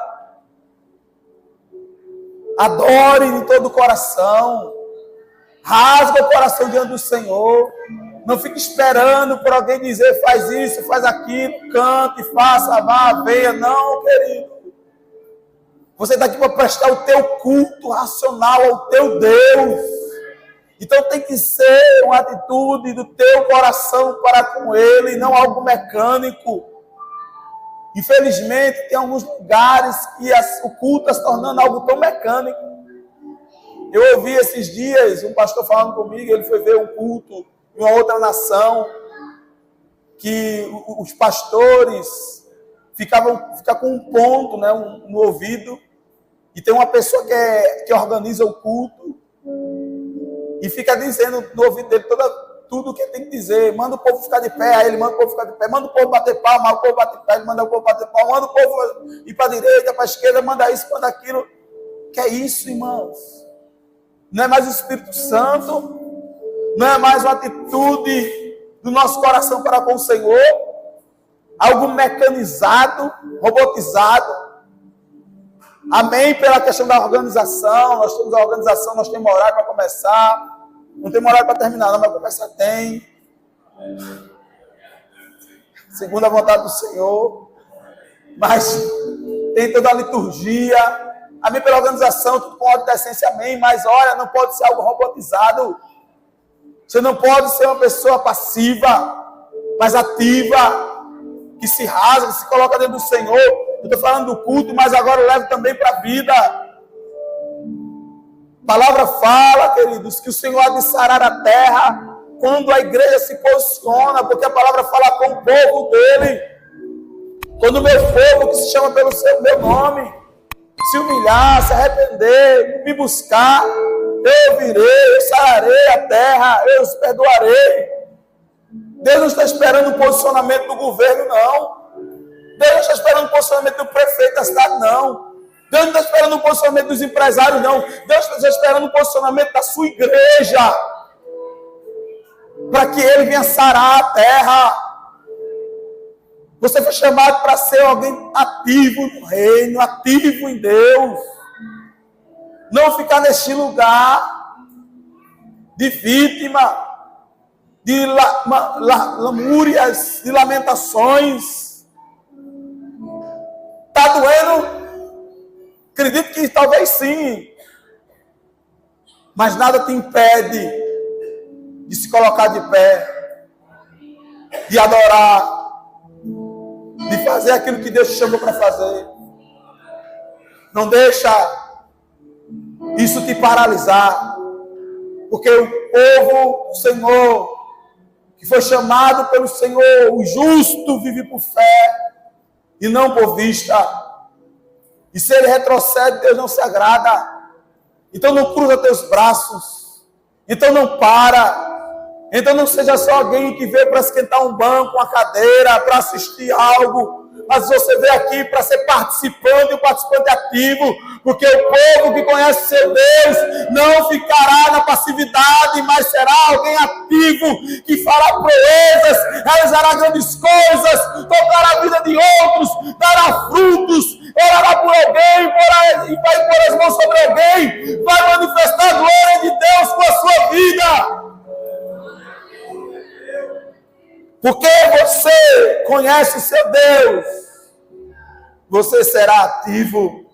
Adore de todo o coração. Rasga o coração diante do Senhor. Não fique esperando por alguém dizer, faz isso, faz aquilo, cante, faça, vá, venha. Não, querido. Você está aqui para prestar o teu culto racional ao teu Deus. Então tem que ser uma atitude do teu coração para com Ele, não algo mecânico. Infelizmente, tem alguns lugares que o culto está se tornando algo tão mecânico. Eu ouvi esses dias um pastor falando comigo, ele foi ver um culto em uma outra nação, que os pastores ficam com um ponto, né, no ouvido, e tem uma pessoa que organiza o culto, e fica dizendo no ouvido dele tudo o que ele tem que dizer. Manda o povo ficar de pé, aí ele manda o povo ficar de pé. Manda o povo bater palma, o povo bate pé, ele manda o povo bater palma. Manda o povo ir para a direita, para a esquerda, manda isso, manda aquilo. Que é isso, irmãos? Não é mais o Espírito Santo? Não é mais uma atitude do nosso coração para com o Senhor? Algo mecanizado, robotizado? Amém? Pela questão da organização. Nós temos a organização, nós temos horário para começar. Não tem horário para terminar, não, mas começar tem. Segundo a vontade do Senhor. Mas tem toda a liturgia. Amém? Pela organização, tudo com ordem de decência, amém. Mas olha, não pode ser algo robotizado. Você não pode ser uma pessoa passiva, mas ativa, que se rasga, que se coloca dentro do Senhor. Eu estou falando do culto, mas agora eu levo também para a vida. A palavra fala, queridos, que o Senhor há de sarar a terra quando a igreja se posiciona, porque a palavra fala com o povo dele. Quando o meu povo, que se chama pelo meu nome, se humilhar, se arrepender, me buscar, eu virei, eu sararei a terra, eu os perdoarei. Deus não está esperando o posicionamento do governo, não. Deus não está esperando o posicionamento do prefeito da cidade, não. Deus não está esperando o posicionamento dos empresários, não. Deus está esperando o posicionamento da sua igreja, para que Ele venha sarar a terra. Você foi chamado para ser alguém ativo no reino, ativo em Deus. Não ficar neste lugar de vítima, de lamúrias, de lamentações. Está doendo? Acredito que talvez sim. Mas nada te impede de se colocar de pé, de adorar, de fazer aquilo que Deus te chamou para fazer. Não deixa isso te paralisar, porque o povo do Senhor, que foi chamado pelo Senhor, o justo vive por fé e não por vista. E se ele retrocede, Deus não se agrada. Então não cruza teus braços. Então não para. Então não seja só alguém que veio para esquentar um banco, uma cadeira, para assistir algo. Mas você veio aqui para ser participante, um participante ativo. Porque o povo que conhece seu Deus não ficará na passividade, mas será alguém ativo, que fará proezas, realizará grandes coisas, tocará a vida de outros, dará frutos, orará por alguém, e vai pôr as mãos sobre alguém, vai manifestar a glória de Deus com a sua vida. Porque você conhece seu Deus, você será ativo.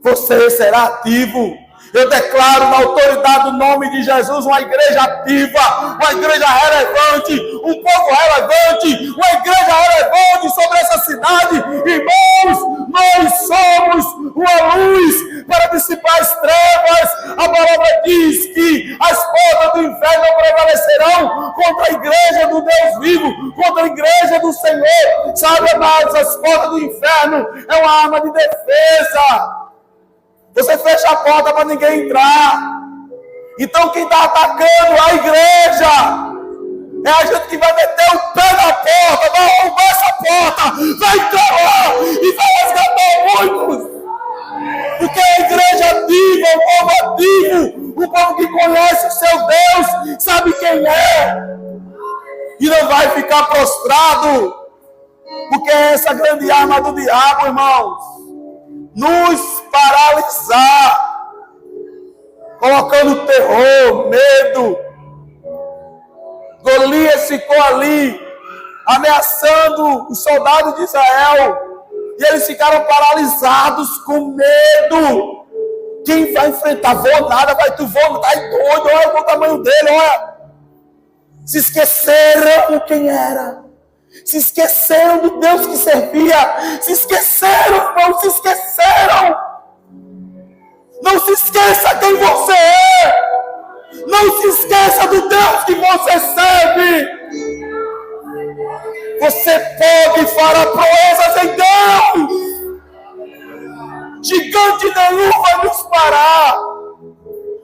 Você será ativo. Eu declaro na autoridade do nome de Jesus uma igreja ativa, uma igreja relevante, um povo relevante, uma igreja relevante sobre essa cidade. Irmãos, nós somos uma luz para dissipar as trevas. A palavra diz que as portas do inferno não prevalecerão contra a igreja do Deus vivo, contra a igreja do Senhor. Sabe, amados, as portas do inferno é uma arma de defesa. Você fecha a porta para ninguém entrar. Então quem está atacando a igreja é a gente que vai meter o pé na porta, vai arrombar essa porta, vai entrar lá e vai resgatar muitos. Porque a igreja ativa, o povo ativo, O povo que conhece o seu Deus sabe quem é. E não vai ficar prostrado. Porque é essa grande arma do diabo, irmãos. Nos paralisar. Colocando terror, medo. Golias ficou ali, ameaçando os soldados de Israel. E eles ficaram paralisados com medo. Quem vai enfrentar? Vou nada, vai tu, vou, tá doido, olha o tamanho dele, olha. Se esqueceram quem era. Se esqueceram do Deus que servia. Se esqueceram, irmão, se esqueceram. Não se esqueça quem você é. Não se esqueça do Deus que você serve. Você pode fará proezas em Deus. Gigante nenhum vai nos parar.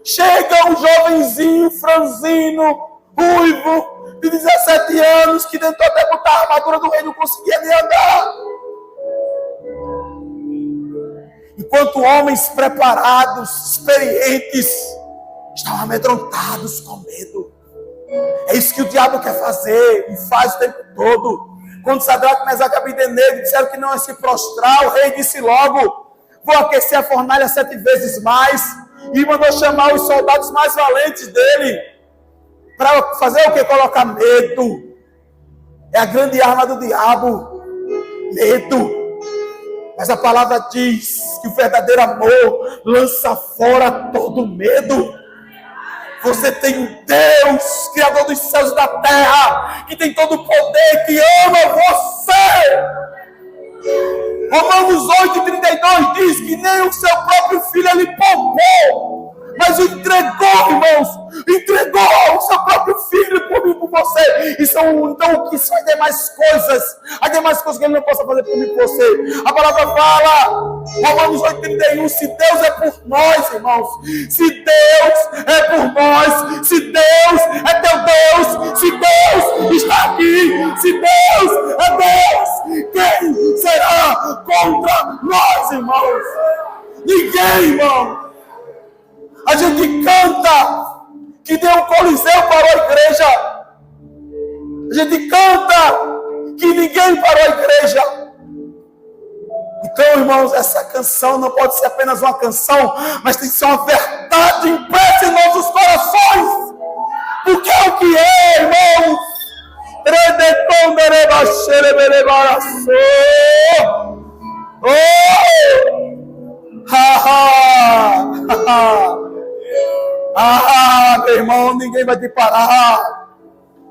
Chega um jovenzinho franzino, ruivo, de 17 anos, que tentou até botar a armadura do rei, não conseguia nem andar. Enquanto homens preparados, experientes, estavam amedrontados com medo. É isso que o diabo quer fazer e faz o tempo todo. Quando Sadraque, Mesaque e Abednego disseram que não ia se prostrar, o rei disse logo: vou aquecer a fornalha 7 vezes mais. E mandou chamar os soldados mais valentes dele. Para fazer o que? Colocar medo. É a grande arma do diabo. Medo. Mas a palavra diz que o verdadeiro amor lança fora todo medo. Você tem um Deus, Criador dos céus e da terra, que tem todo o poder, que ama você. Romanos 8,32 diz que nem o seu próprio filho ele poupou, mas o entregou, irmãos. Entregou o seu próprio filho por mim, por você. Então, o que são as demais coisas que ele não possa fazer por mim, por você. A palavra fala, Romanos 8,31, se Deus é por nós, irmãos. Se Deus é por nós, se Deus é teu Deus, se Deus está aqui, se Deus é Deus, quem será contra nós, irmãos? Ninguém, irmão. A gente canta que deu um coliseu para a igreja. A gente canta que ninguém parou a igreja. Então, irmãos, essa canção não pode ser apenas uma canção, mas tem que ser uma verdade impressa em nossos corações. Porque é o que é, irmãos. Meu irmão, ninguém vai te parar.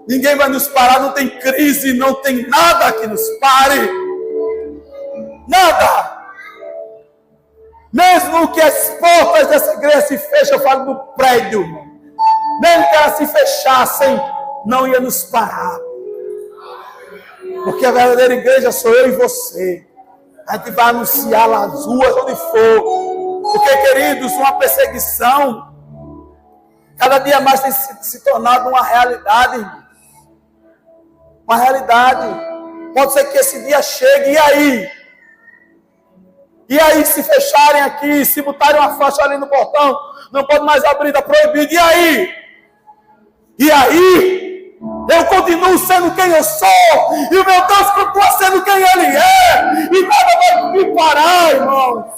Ninguém vai nos parar, não tem crise, não tem nada que nos pare. Nada. Mesmo que as portas dessa igreja se fechem, eu falo do prédio, irmão. Mesmo que elas se fechassem, não ia nos parar. Porque a verdadeira igreja sou eu e você. A gente vai anunciar lá nas ruas, onde for. Porque, queridos, uma perseguição cada dia mais tem se tornado uma realidade, irmão. Uma realidade. Pode ser que esse dia chegue, e aí? E aí, se fecharem aqui, se botarem uma faixa ali no portão, não pode mais abrir, está proibido. E aí? E aí? Eu continuo sendo quem eu sou, e o meu Deus continua sendo quem Ele é, e nada vai me parar, irmão.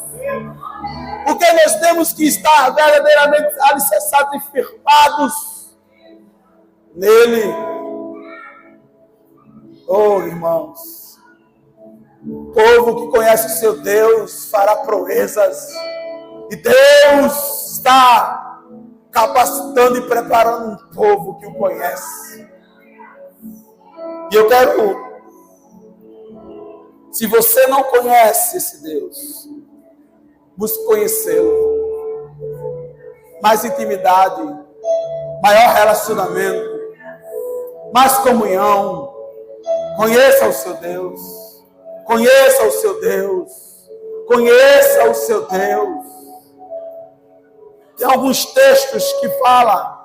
Porque nós temos que estar verdadeiramente alicerçados e firmados nele. Oh, irmãos, o povo que conhece o seu Deus fará proezas, e Deus está capacitando e preparando um povo que o conhece. E eu quero, se você não conhece esse Deus, busque conhecê-lo. Mais intimidade, maior relacionamento, mais comunhão. Conheça o seu Deus. Conheça o seu Deus. Conheça o seu Deus. Tem alguns textos que falam.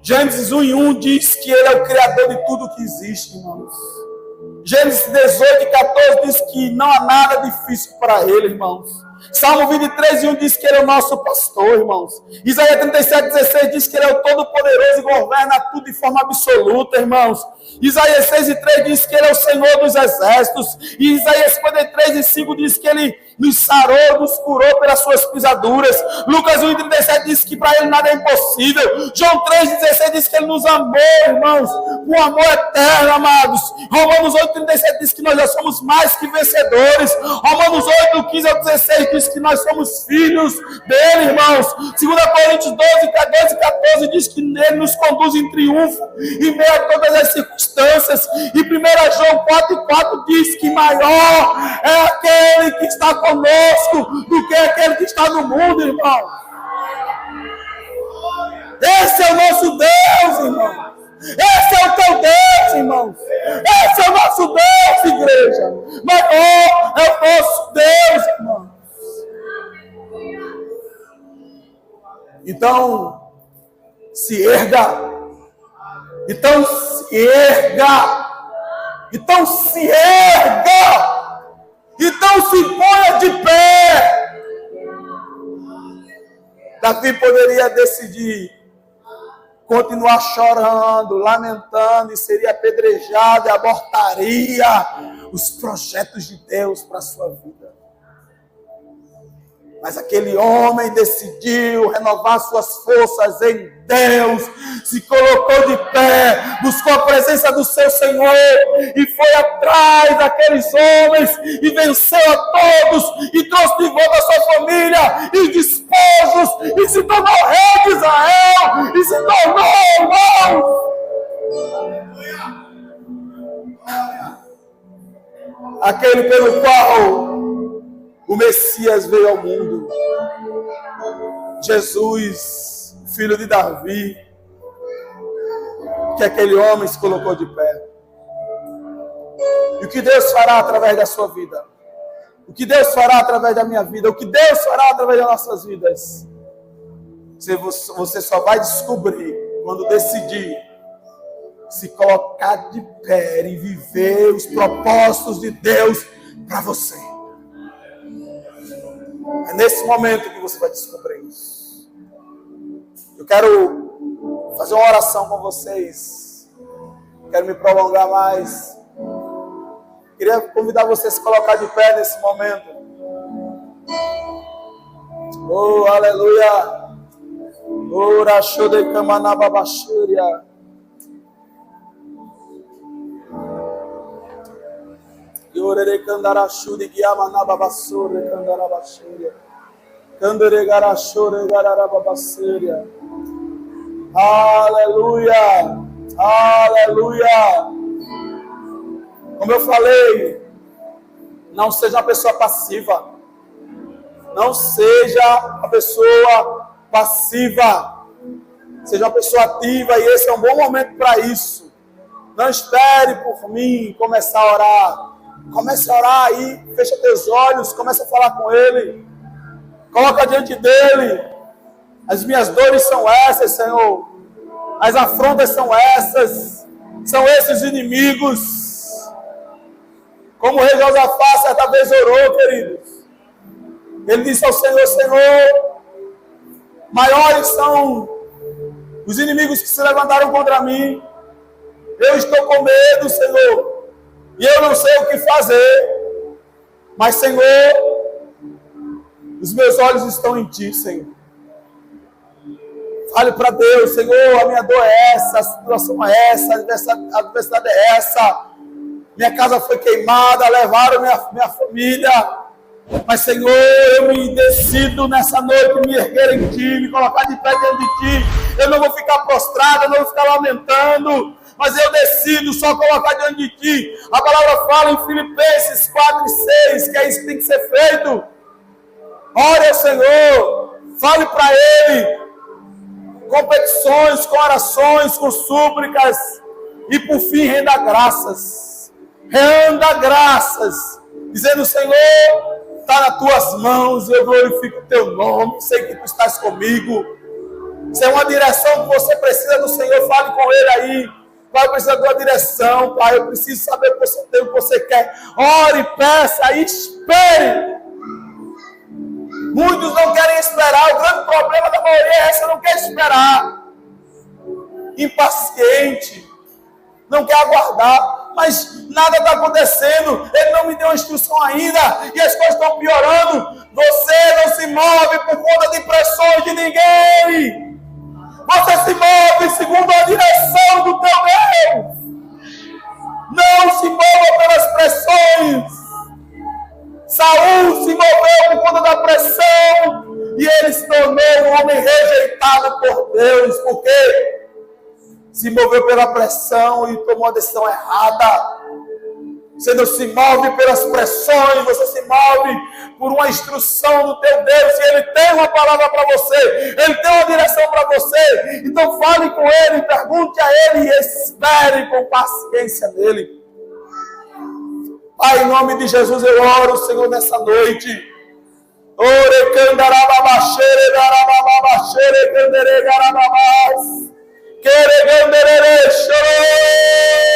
Gênesis 1:1 diz que Ele é o Criador de tudo que existe, irmãos. Gênesis 18:14 diz que não há nada difícil para Ele, irmãos. Salmo 23:1 diz que Ele é o nosso pastor, irmãos. Isaías 37:16 diz que Ele é o Todo-Poderoso e governa tudo de forma absoluta, irmãos. Isaías 6:3 diz que Ele é o Senhor dos exércitos. E Isaías 53:5 diz que Ele nos sarou, nos curou pelas suas pisaduras. Lucas 1:37 diz que para Ele nada é impossível. João 3:16 diz que Ele nos amou, irmãos, com amor eterno, amados. Romanos 8:37 diz que nós já somos mais que vencedores. Romanos 8:15-16 diz que nós somos filhos dele, irmãos. 2 Coríntios 12:14 diz que Ele nos conduz em triunfo em meio a todas as circunstâncias. E 1 João 4:4 diz que maior é aquele que está conosco do que aquele que está no mundo, irmão. Esse é o nosso Deus, irmão. Esse é o teu Deus, irmão. Esse é o nosso Deus, igreja. Maior é o nosso Deus, irmão. Então, se erga. Então, se erga. Então, se erga. Então, se ponha de pé. Davi poderia decidir continuar chorando, lamentando, e seria apedrejado, e abortaria os projetos de Deus para a sua vida. Mas aquele homem decidiu renovar suas forças em Deus, se colocou de pé, buscou a presença do seu Senhor e foi atrás daqueles homens e venceu a todos e trouxe de volta a sua família e despojos e se tornou rei de Israel e se tornou aquele pelo qual o Messias veio ao mundo. Jesus, filho de Davi, que aquele homem se colocou de pé. E o que Deus fará através da sua vida? O que Deus fará através da minha vida? O que Deus fará através das nossas vidas? Você só vai descobrir quando decidir se colocar de pé e viver os propósitos de Deus para você. É nesse momento que você vai descobrir isso. Eu quero fazer uma oração com vocês. Quero me prolongar mais. Queria convidar você a se colocar de pé nesse momento. Oh, aleluia. Oh, rachode kamanababashuria. Yorere candarachuri guiamanababasure candarabashuria. Candere garachore gararababassuria. Aleluia. Aleluia. Como eu falei, não seja uma pessoa passiva. Não seja uma pessoa passiva. Seja uma pessoa ativa e esse é um bom momento para isso. Não espere por mim começar a orar. Comece a orar aí, fecha teus olhos, comece a falar com Ele. Coloca diante dEle. As minhas dores são essas, Senhor. As afrontas são essas. São esses inimigos. Como o rei Josafá certa vez orou, queridos. Ele disse ao Senhor, Senhor, maiores são os inimigos que se levantaram contra mim. Eu estou com medo, Senhor. E eu não sei o que fazer. Mas, Senhor, os meus olhos estão em Ti, Senhor. Fale para Deus, Senhor, a minha dor é essa, a situação é essa, a adversidade é essa. Minha casa foi queimada, levaram minha família. Mas, Senhor, eu me decido nessa noite me erguer em Ti, me colocar de pé diante de Ti. Eu não vou ficar prostrado, eu não vou ficar lamentando. Mas eu decido só colocar diante de Ti. A palavra fala em Filipenses 4:6, que é isso que tem que ser feito. Ore ao Senhor, fale para Ele, com petições, com orações, com súplicas, e por fim renda graças. Renda graças, dizendo, Senhor, está nas Tuas mãos, eu glorifico o Teu nome, sei que Tu estás comigo. Se é uma direção que você precisa do Senhor, fale com Ele aí. Pai, eu preciso da Tua direção, Pai, eu preciso saber o que você tem, o que você quer. Ore, peça e espere. Muitos não querem esperar. O grande problema da maioria é essa, não quer esperar. Impaciente. Não quer aguardar. Mas nada está acontecendo. Ele não me deu uma instrução ainda. E as coisas estão piorando. Você não se move por conta de pressões de ninguém. Você se move segundo a direção do teu Deus. Não se mova pelas pressões. Saul se moveu por conta da pressão e ele se tornou um homem rejeitado por Deus, porque se moveu pela pressão e tomou a decisão errada. Você não se move pelas pressões, você se move por uma instrução do teu Deus. E Ele tem uma palavra para você, Ele tem uma direção para você. Então fale com Ele, pergunte a Ele e espere com paciência nele. Pai, em nome de Jesus eu oro, Senhor, nessa noite. Ore candarababachere, garababachere, candere garababás. Quere candere chorou.